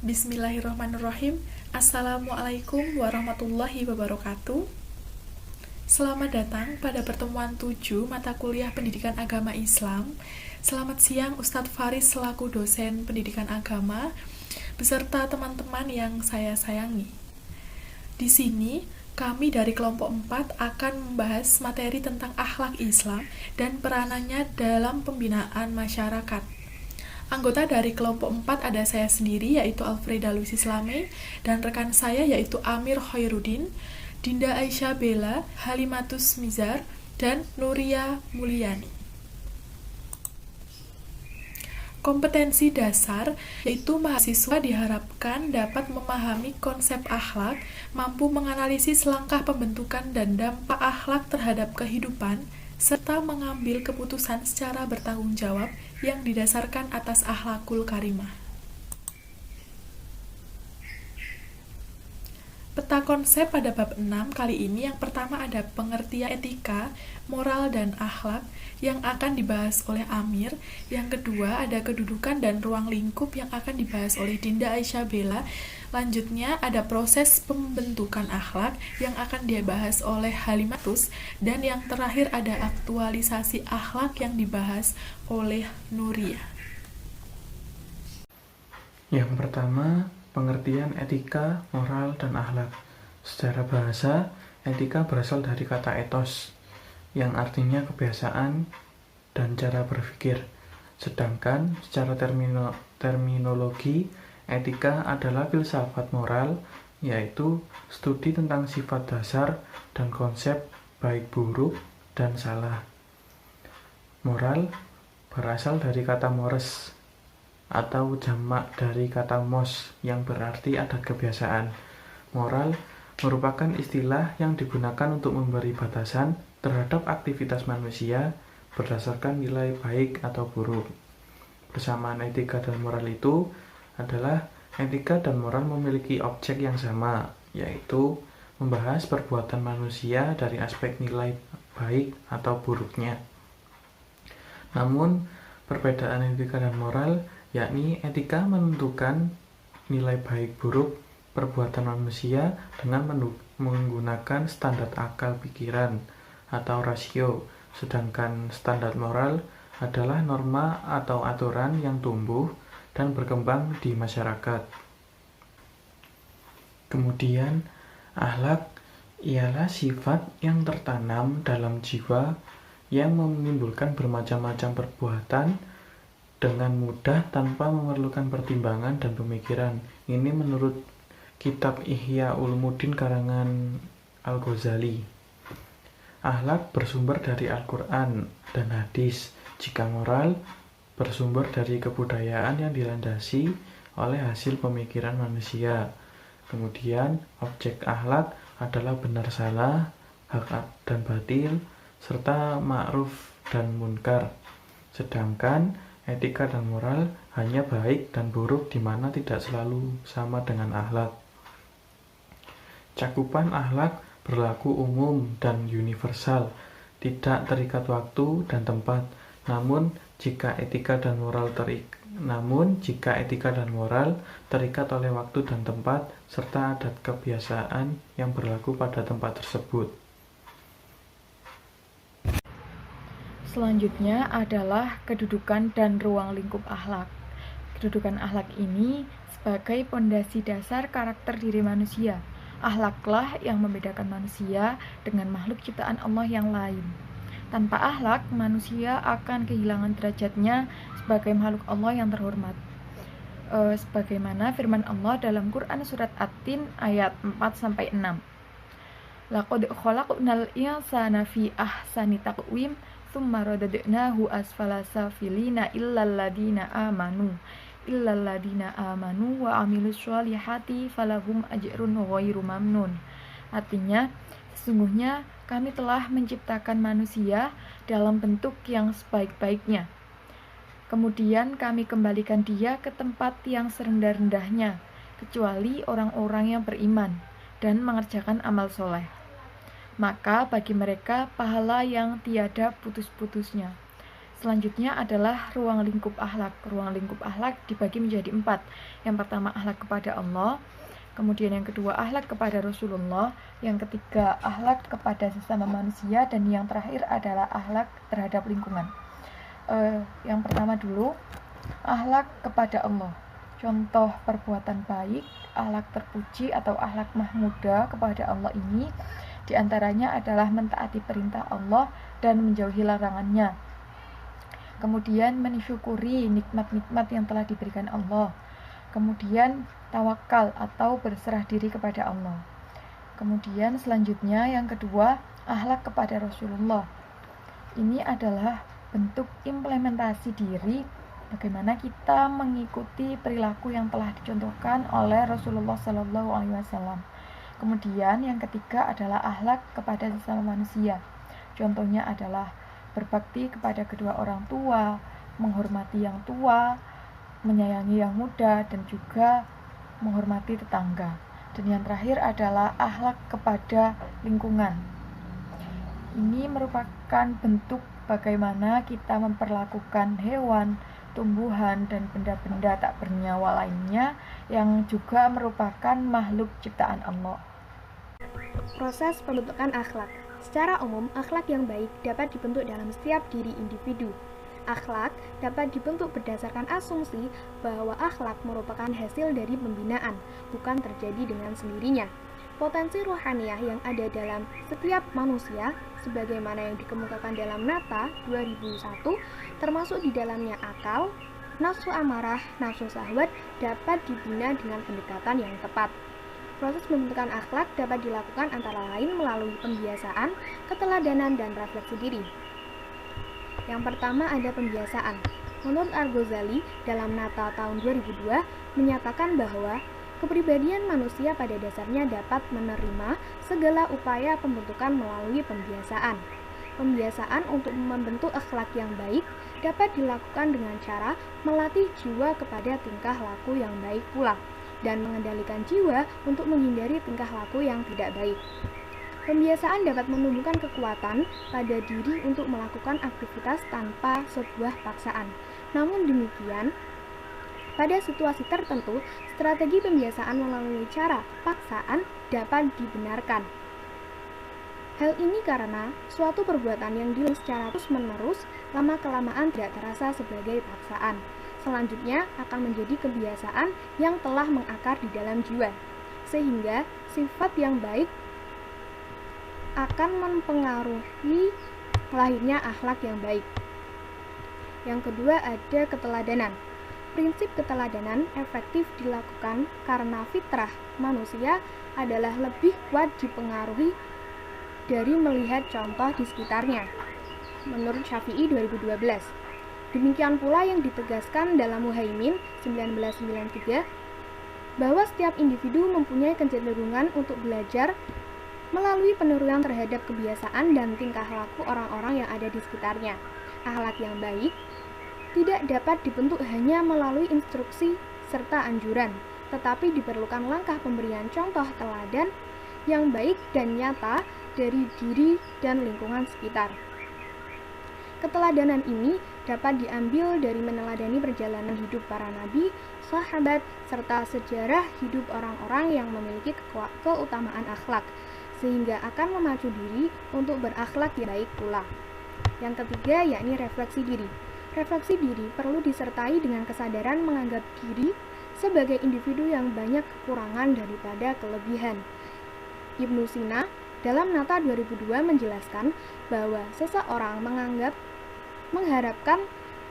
Bismillahirrahmanirrahim. Assalamualaikum warahmatullahi wabarakatuh. Selamat datang pada pertemuan 7 mata kuliah Pendidikan Agama Islam. Selamat siang Ustadz Faris selaku dosen Pendidikan Agama beserta teman-teman yang saya sayangi. Di sini kami dari kelompok 4 akan membahas materi tentang akhlak Islam dan peranannya dalam pembinaan masyarakat. Anggota dari kelompok 4 ada saya sendiri yaitu Alfreda Luis Islame dan rekan saya yaitu Amir Khairuddin, Dinda Aisyah Bella, Halimatus Mizar, dan Nuria Mulyani. Kompetensi dasar yaitu mahasiswa diharapkan dapat memahami konsep akhlak, mampu menganalisis langkah pembentukan dan dampak akhlak terhadap kehidupan, serta mengambil keputusan secara bertanggung jawab yang didasarkan atas akhlakul karimah. Peta konsep pada bab 6 kali ini yang pertama ada pengertian etika, moral, dan akhlak yang akan dibahas oleh Amir. Yang kedua ada kedudukan dan ruang lingkup yang akan dibahas oleh Dinda Aisyah Bella. Lanjutnya ada proses pembentukan akhlak yang akan dibahas oleh Halimatus. Dan yang terakhir ada aktualisasi akhlak yang dibahas oleh Nuria. Yang pertama, pengertian etika, moral, dan akhlak. Secara bahasa, etika berasal dari kata ethos, yang artinya kebiasaan dan cara berpikir. Sedangkan secara terminologi, etika adalah filsafat moral, yaitu studi tentang sifat dasar dan konsep baik buruk dan salah. Moral berasal dari kata mores, atau jamak dari kata mos yang berarti adat kebiasaan. Moral merupakan istilah yang digunakan untuk memberi batasan terhadap aktivitas manusia berdasarkan nilai baik atau buruk. Persamaan etika dan moral itu adalah etika dan moral memiliki objek yang sama, yaitu membahas perbuatan manusia dari aspek nilai baik atau buruknya. Namun, perbedaan etika dan moral yakni etika menentukan nilai baik buruk perbuatan manusia dengan menggunakan standar akal pikiran atau rasio, sedangkan standar moral adalah norma atau aturan yang tumbuh dan berkembang di masyarakat. Kemudian, akhlak ialah sifat yang tertanam dalam jiwa yang menimbulkan bermacam-macam perbuatan dengan mudah tanpa memerlukan pertimbangan dan pemikiran. Ini menurut kitab Ihya Ulumuddin karangan Al-Ghazali. Akhlak bersumber dari Al-Quran dan hadis, jika moral bersumber dari kebudayaan yang dilandasi oleh hasil pemikiran manusia. Kemudian, objek akhlak adalah benar salah, hak dan batil, serta ma'ruf dan munkar. Sedangkan etika dan moral hanya baik dan buruk di mana tidak selalu sama dengan akhlak. Cakupan akhlak berlaku umum dan universal, tidak terikat waktu dan tempat. Namun jika etika dan moral terikat oleh waktu dan tempat serta adat kebiasaan yang berlaku pada tempat tersebut. Selanjutnya adalah kedudukan dan ruang lingkup akhlak. Kedudukan akhlak ini sebagai pondasi dasar karakter diri manusia. Akhlaklah yang membedakan manusia dengan makhluk ciptaan Allah yang lain. Tanpa akhlak, manusia akan kehilangan derajatnya sebagai makhluk Allah yang terhormat. Sebagaimana firman Allah dalam Quran surat At-Tin ayat 4-6. Laqad khalaqnal insana fi ahsani taqwim tsumma radadnahu asfala safilina illal ladina amanu wa amilus sholihati falahum ajrun ghairu mamnun. Artinya, sesungguhnya kami telah menciptakan manusia dalam bentuk yang sebaik-baiknya. Kemudian kami kembalikan dia ke tempat yang serendah-rendahnya, kecuali orang-orang yang beriman dan mengerjakan amal soleh. Maka bagi mereka pahala yang tiada putus-putusnya. Selanjutnya adalah ruang lingkup akhlak. Ruang lingkup akhlak dibagi menjadi 4. Yang pertama akhlak kepada Allah, kemudian yang kedua akhlak kepada Rasulullah, yang ketiga akhlak kepada sesama manusia, dan yang terakhir adalah akhlak terhadap lingkungan. Yang pertama dulu, akhlak kepada Allah. Contoh perbuatan baik, akhlak terpuji atau akhlak mahmudah kepada Allah ini diantaranya adalah mentaati perintah Allah dan menjauhi larangannya. Kemudian mensyukuri nikmat-nikmat yang telah diberikan Allah. Kemudian tawakal atau berserah diri kepada Allah. Kemudian selanjutnya yang kedua, akhlak kepada Rasulullah. Ini adalah bentuk implementasi diri bagaimana kita mengikuti perilaku yang telah dicontohkan oleh Rasulullah SAW. Kemudian yang ketiga adalah akhlak kepada sesama manusia. Contohnya adalah berbakti kepada kedua orang tua, menghormati yang tua, menyayangi yang muda, dan juga menghormati tetangga. Dan yang terakhir adalah akhlak kepada lingkungan. Ini merupakan bentuk bagaimana kita memperlakukan hewan, tumbuhan, dan benda-benda tak bernyawa lainnya yang juga merupakan makhluk ciptaan Allah. Proses pembentukan akhlak. Secara umum, akhlak yang baik dapat dibentuk dalam setiap diri individu. Akhlak dapat dibentuk berdasarkan asumsi bahwa akhlak merupakan hasil dari pembinaan, bukan terjadi dengan sendirinya. Potensi rohaniah yang ada dalam setiap manusia, sebagaimana yang dikemukakan dalam Nata 2001, termasuk di dalamnya akal, nafsu amarah, nafsu syahwat, dapat dibina dengan pendekatan yang tepat. Proses pembentukan akhlak dapat dilakukan antara lain melalui pembiasaan, keteladanan, dan refleksi diri. Yang pertama ada pembiasaan. Menurut Al-Ghazali dalam Nata tahun 2002 menyatakan bahwa kepribadian manusia pada dasarnya dapat menerima segala upaya pembentukan melalui pembiasaan. Pembiasaan untuk membentuk akhlak yang baik dapat dilakukan dengan cara melatih jiwa kepada tingkah laku yang baik pula, dan mengendalikan jiwa untuk menghindari tingkah laku yang tidak baik. Pembiasaan dapat menumbuhkan kekuatan pada diri untuk melakukan aktivitas tanpa sebuah paksaan. Namun demikian, pada situasi tertentu, strategi pembiasaan melalui cara paksaan dapat dibenarkan. Hal ini karena suatu perbuatan yang dilakukan secara terus-menerus lama-kelamaan tidak terasa sebagai paksaan. Selanjutnya akan menjadi kebiasaan yang telah mengakar di dalam jiwa, sehingga sifat yang baik akan mempengaruhi lahirnya akhlak yang baik. Yang kedua ada keteladanan. Prinsip keteladanan efektif dilakukan karena fitrah manusia adalah lebih kuat dipengaruhi dari melihat contoh di sekitarnya. Menurut Syafi'i 2012. Demikian pula yang ditegaskan dalam Muhaimin 1993 bahwa setiap individu mempunyai kecenderungan untuk belajar melalui peniruan terhadap kebiasaan dan tingkah laku orang-orang yang ada di sekitarnya. Akhlak yang baik tidak dapat dibentuk hanya melalui instruksi serta anjuran, tetapi diperlukan langkah pemberian contoh teladan yang baik dan nyata dari diri dan lingkungan sekitar. Keteladanan ini dapat diambil dari meneladani perjalanan hidup para nabi, sahabat, serta sejarah hidup orang-orang yang memiliki keutamaan akhlak, sehingga akan memacu diri untuk berakhlak yang baik pula. Yang ketiga yakni refleksi diri. Refleksi diri perlu disertai dengan kesadaran menganggap diri sebagai individu yang banyak kekurangan daripada kelebihan. Ibnu Sina dalam Nata 2002 menjelaskan bahwa seseorang mengharapkan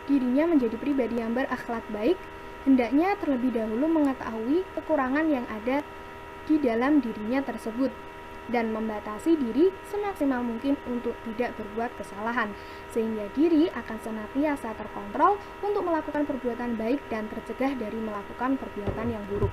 dirinya menjadi pribadi yang berakhlak baik, hendaknya terlebih dahulu mengetahui kekurangan yang ada di dalam dirinya tersebut dan membatasi diri semaksimal mungkin untuk tidak berbuat kesalahan, sehingga diri akan senantiasa terkontrol untuk melakukan perbuatan baik dan tercegah dari melakukan perbuatan yang buruk.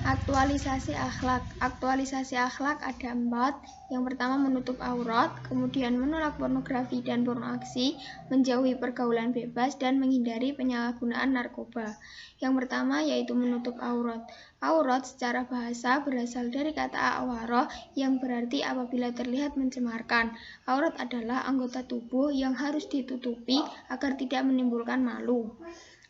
Aktualisasi akhlak. Aktualisasi akhlak ada 4. Yang pertama menutup aurat, kemudian menolak pornografi dan pornoaksi, menjauhi pergaulan bebas, dan menghindari penyalahgunaan narkoba. Yang pertama yaitu menutup aurat. Aurat secara bahasa berasal dari kata awaro yang berarti apabila terlihat mencemarkan. Aurat adalah anggota tubuh yang harus ditutupi agar tidak menimbulkan malu.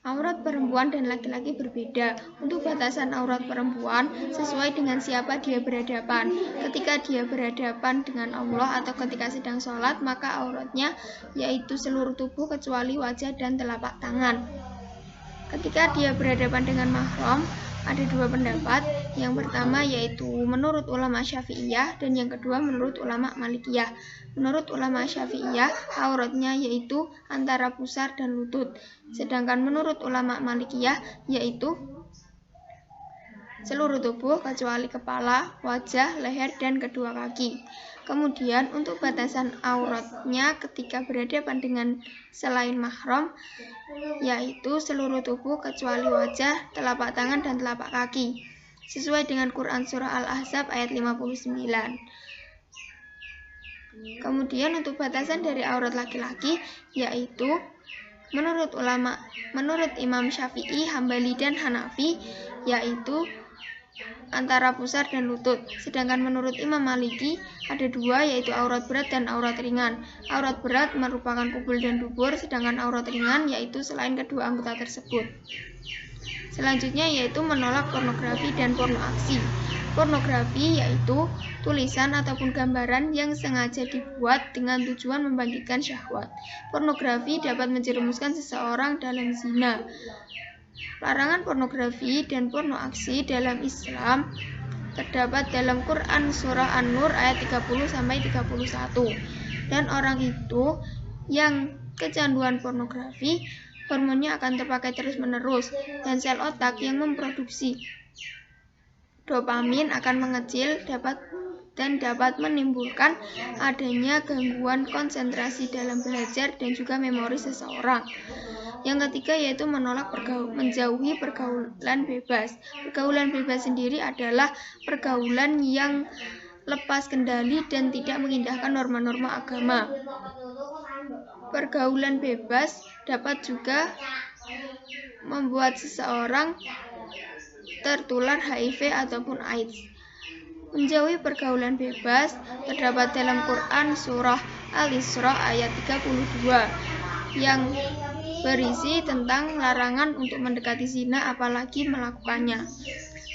Aurat perempuan dan laki-laki berbeda. Untuk batasan aurat perempuan sesuai dengan siapa dia berhadapan. Ketika dia berhadapan dengan Allah atau ketika sedang sholat, maka auratnya yaitu seluruh tubuh kecuali wajah dan telapak tangan. Ketika dia berhadapan dengan mahram, ada 2 pendapat. Yang pertama yaitu menurut ulama Syafi'iyah dan yang kedua menurut ulama Malikiyah. Menurut ulama Syafi'iyah, auratnya yaitu antara pusar dan lutut. Sedangkan menurut ulama Malikiyah yaitu seluruh tubuh kecuali kepala, wajah, leher, dan kedua kaki. Kemudian untuk batasan auratnya ketika berhadapan dengan selain mahram yaitu seluruh tubuh kecuali wajah, telapak tangan, dan telapak kaki. Sesuai dengan Quran Surah Al-Ahzab ayat 59. Kemudian untuk batasan dari aurat laki-laki yaitu menurut Imam Syafi'i, Hambali, dan Hanafi yaitu antara pusar dan lutut. Sedangkan menurut Imam Maliki ada 2 yaitu aurat berat dan aurat ringan. Aurat berat merupakan kubul dan dubur, sedangkan aurat ringan yaitu selain kedua anggota tersebut. Selanjutnya yaitu menolak pornografi dan pornoaksi. Pornografi yaitu tulisan ataupun gambaran yang sengaja dibuat dengan tujuan membangkitkan syahwat. Pornografi dapat menjerumuskan seseorang dalam zina. Larangan pornografi dan pornoaksi dalam Islam terdapat dalam Quran Surah An-Nur ayat 30-31. Dan orang itu yang kecanduan pornografi, hormonnya akan terpakai terus-menerus dan sel otak yang memproduksi dopamin akan mengecil dan dapat menimbulkan adanya gangguan konsentrasi dalam belajar dan juga memori seseorang. Yang ketiga yaitu menjauhi pergaulan bebas. Pergaulan bebas sendiri adalah pergaulan yang lepas kendali dan tidak mengindahkan norma-norma agama. Pergaulan bebas dapat juga membuat seseorang tertular HIV ataupun AIDS. Menjauhi pergaulan bebas terdapat dalam Quran Surah Al-Isra ayat 32 yang berisi tentang larangan untuk mendekati zina apalagi melakukannya.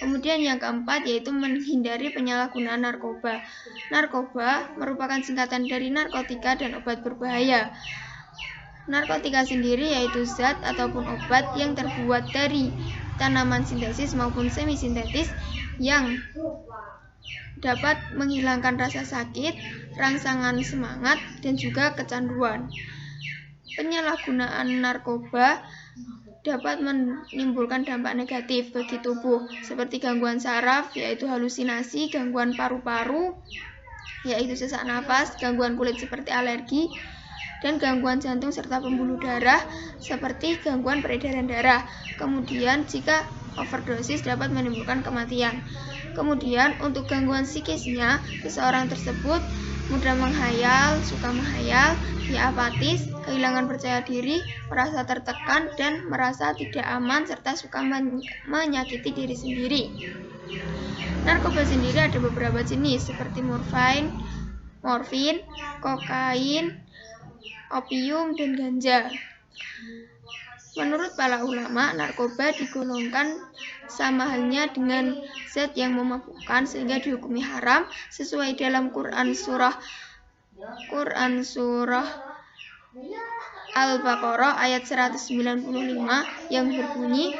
Kemudian yang keempat yaitu menghindari penyalahgunaan narkoba. Narkoba merupakan singkatan dari narkotika dan obat berbahaya. Narkotika sendiri yaitu zat ataupun obat yang terbuat dari tanaman sintesis maupun semi-sintetis yang dapat menghilangkan rasa sakit, rangsangan semangat, dan juga kecanduan. Penyalahgunaan narkoba dapat menimbulkan dampak negatif bagi tubuh seperti gangguan saraf yaitu halusinasi, gangguan paru-paru yaitu sesak napas, gangguan kulit seperti alergi, dan gangguan jantung serta pembuluh darah seperti gangguan peredaran darah. Kemudian jika overdosis dapat menimbulkan kematian. Kemudian untuk gangguan psikisnya, seseorang tersebut mudah menghayal, suka menghayal, dia apatis, kehilangan percaya diri, merasa tertekan, dan merasa tidak aman, serta suka menyakiti diri sendiri. Narkoba sendiri ada beberapa jenis seperti morfin, kokain, opium, dan ganja. Menurut para ulama, narkoba digolongkan sama halnya dengan zat yang memabukkan sehingga dihukumi haram sesuai dalam Quran surah Al-Baqarah ayat 195 yang berbunyi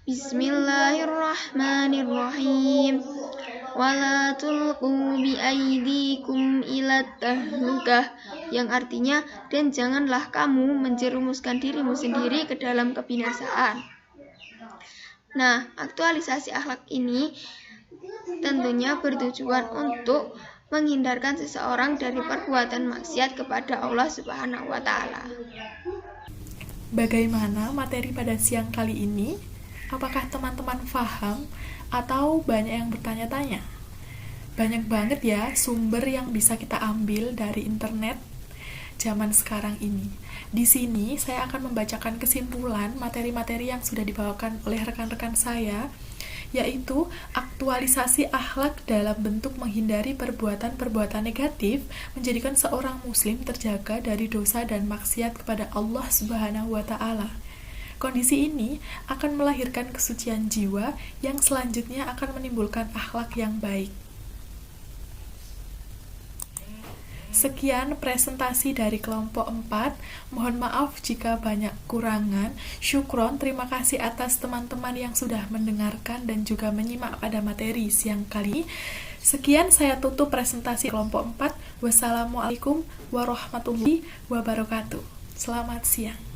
Bismillahirrahmanirrahim wala tulqu biaidikum ilat tahlukah, yang artinya dan janganlah kamu menjerumuskan dirimu sendiri ke dalam kebinasaan. Nah, aktualisasi akhlak ini tentunya bertujuan untuk menghindarkan seseorang dari perbuatan maksiat kepada Allah Subhanahu wa Ta'ala. Bagaimana materi pada siang kali ini? Apakah teman-teman paham atau banyak yang bertanya-tanya? Banyak banget ya sumber yang bisa kita ambil dari internet zaman sekarang ini. Di sini saya akan membacakan kesimpulan materi-materi yang sudah dibawakan oleh rekan-rekan saya, yaitu aktualisasi akhlak dalam bentuk menghindari perbuatan-perbuatan negatif, menjadikan seorang muslim terjaga dari dosa dan maksiat kepada Allah Subhanahu wa Ta'ala. Kondisi ini akan melahirkan kesucian jiwa yang selanjutnya akan menimbulkan akhlak yang baik. Sekian presentasi dari kelompok 4. Mohon maaf jika banyak kurangan. Syukron, terima kasih atas teman-teman yang sudah mendengarkan dan juga menyimak pada materi siang kali. Sekian saya tutup presentasi kelompok 4. Wassalamualaikum warahmatullahi wabarakatuh. Selamat siang.